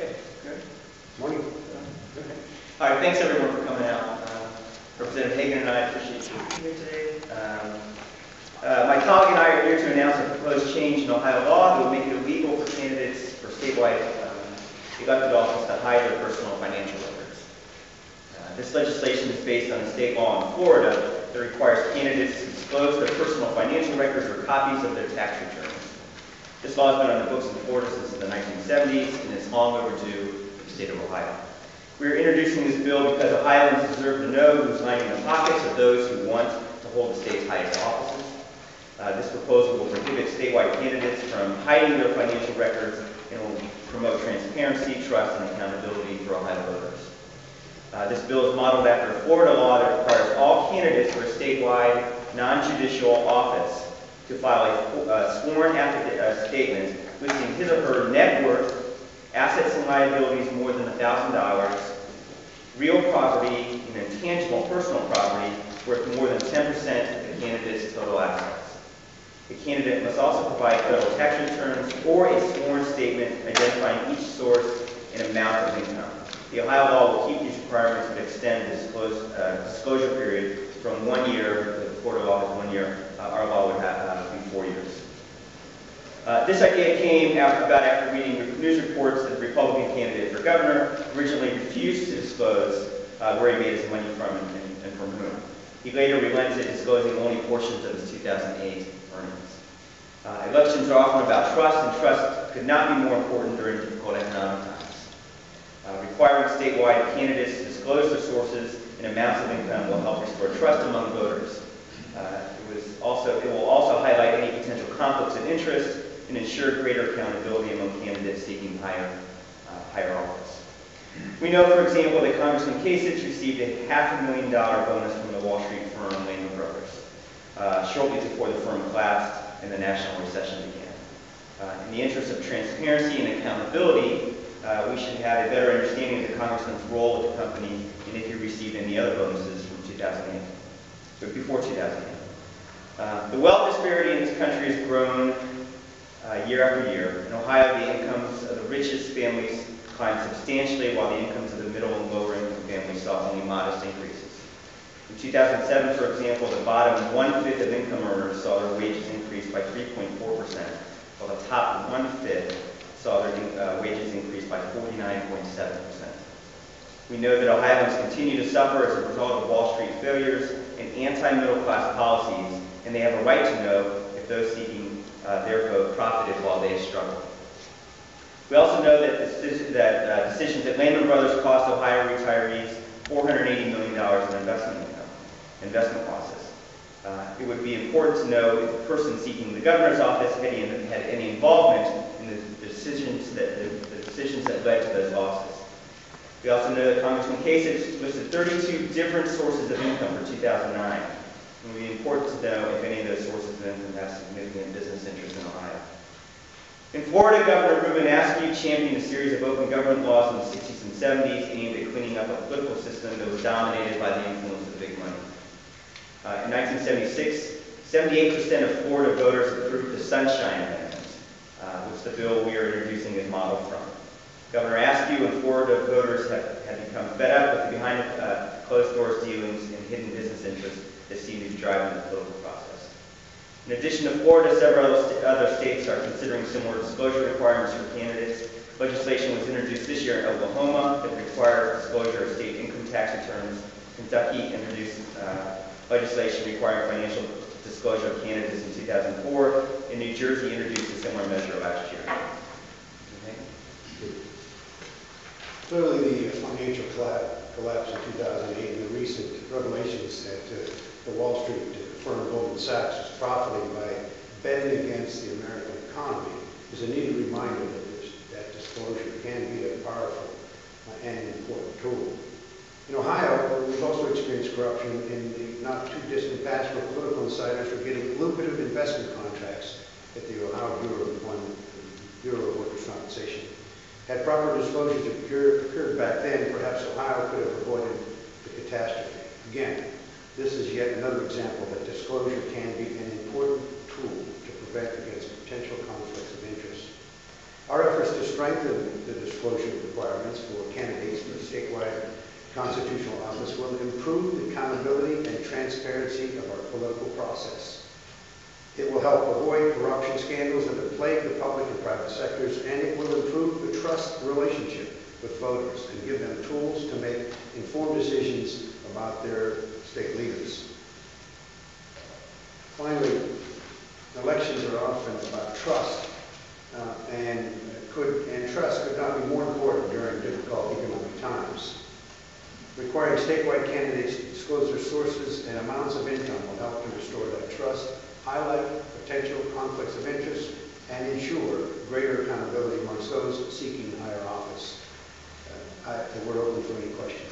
Okay, good. Morning. All right, thanks everyone for coming out. Representative Hagan and I appreciate you being here today. My colleague and I are here to announce a proposed change in Ohio law that will make it illegal for candidates for statewide elected office to hide their personal financial records. This legislation is based on a state law in Florida that requires candidates to disclose their personal financial records or copies of their tax returns. This law has been on the books in Florida since the 1970s and is long overdue for the state of Ohio. We are introducing this bill because Ohioans deserve to know who's lining the pockets of those who want to hold the state's highest offices. This proposal will prohibit statewide candidates from hiding their financial records and will promote transparency, trust, and accountability for Ohio voters. This bill is modeled after a Florida law that requires all candidates for a statewide non-judicial office to file a sworn statement listing his or her net worth, assets and liabilities more than $1,000, real property and intangible personal property worth more than 10% of the candidate's total assets. The candidate must also provide federal tax returns or a sworn statement identifying each source and amount of income. The Ohio law will keep these requirements but extend the disclosure period from 1 year. The Florida law is 1 year. Our law would have to be 4 years. This idea came about after reading news reports that the Republican candidate for governor originally refused to disclose where he made his money from and from whom. He later relented, disclosing only portions of his 2008 earnings. Elections are often about trust, and trust could not be more important during difficult economic times. Requiring statewide candidates to disclose their sources and amounts of income will help restore trust among voters. It will also highlight any potential conflicts of interest and ensure greater accountability among candidates seeking higher office. We know, for example, that Congressman Kasich received a $500,000 bonus from the Wall Street firm Lehman Brothers shortly before the firm collapsed and the national recession began. In the interest of transparency and accountability, we should have a better understanding of the Congressman's role with the company and if he received any other bonuses from 2008, or before 2008. The wealth disparity in this country has grown year after year. In Ohio, the incomes of the richest families climbed substantially, while the incomes of the middle and lower income families saw only modest increases. In 2007, for example, the bottom 1/5 of income earners saw their wages increase by 3.4%, while the top 1/5 saw their wages increase by 49.7%. We know that Ohioans continue to suffer as a result of Wall Street failures and anti-middle class policies, and they have a right to know if those seeking their vote profited while they struggled. We also know that decisions at Lehman Brothers cost Ohio retirees $480 million in investment losses. It would be important to know if the person seeking the governor's office had any involvement in the decisions that led to those losses. We also know that Congressman Kasich listed 32 different sources of income for 2009. It would be important to know if any of those sources of income have significant business interests in Ohio. In Florida, Governor Ruben Askew championed a series of open government laws in the 60s and 70s aimed at cleaning up a political system that was dominated by the influence of big money. In 1976, 78% of Florida voters approved the Sunshine Amendment, which the bill we are introducing is modeled from. Governor Askew and Florida voters have become fed up with the behind closed doors dealings and hidden business interests that seem to be driving the political process. In addition to Florida, several other states are considering similar disclosure requirements for candidates. Legislation was introduced this year in Oklahoma that requires disclosure of state income tax returns. Kentucky introduced legislation requiring financial disclosure of candidates in 2004, and New Jersey introduced a similar measure last year. Clearly, the financial collapse in 2008 and the recent revelations that the Wall Street firm Goldman Sachs is profiting by betting against the American economy is a needed reminder that disclosure can be a powerful and important tool. In Ohio, we've also experienced corruption in the not too distant past where political insiders were getting lucrative investment contracts at the Ohio Bureau of Workers' Compensation. Had proper disclosures occurred back then, perhaps Ohio could have avoided the catastrophe. Again, this is yet another example that disclosure can be an important tool to prevent against potential conflicts of interest. Our efforts to strengthen the disclosure requirements for candidates for the statewide constitutional office will improve the accountability and transparency of our political process. It will help avoid corruption scandals that have plagued the public and private sectors, and it will improve the trust relationship with voters and give them tools to make informed decisions about their state leaders. Finally, elections are often about trust, and trust could not be more important during difficult economic times. Requiring statewide candidates to disclose their sources and amounts of income will help to restore that trust, highlight potential conflicts of interest, and ensure greater accountability amongst those seeking higher office. We're open for any questions.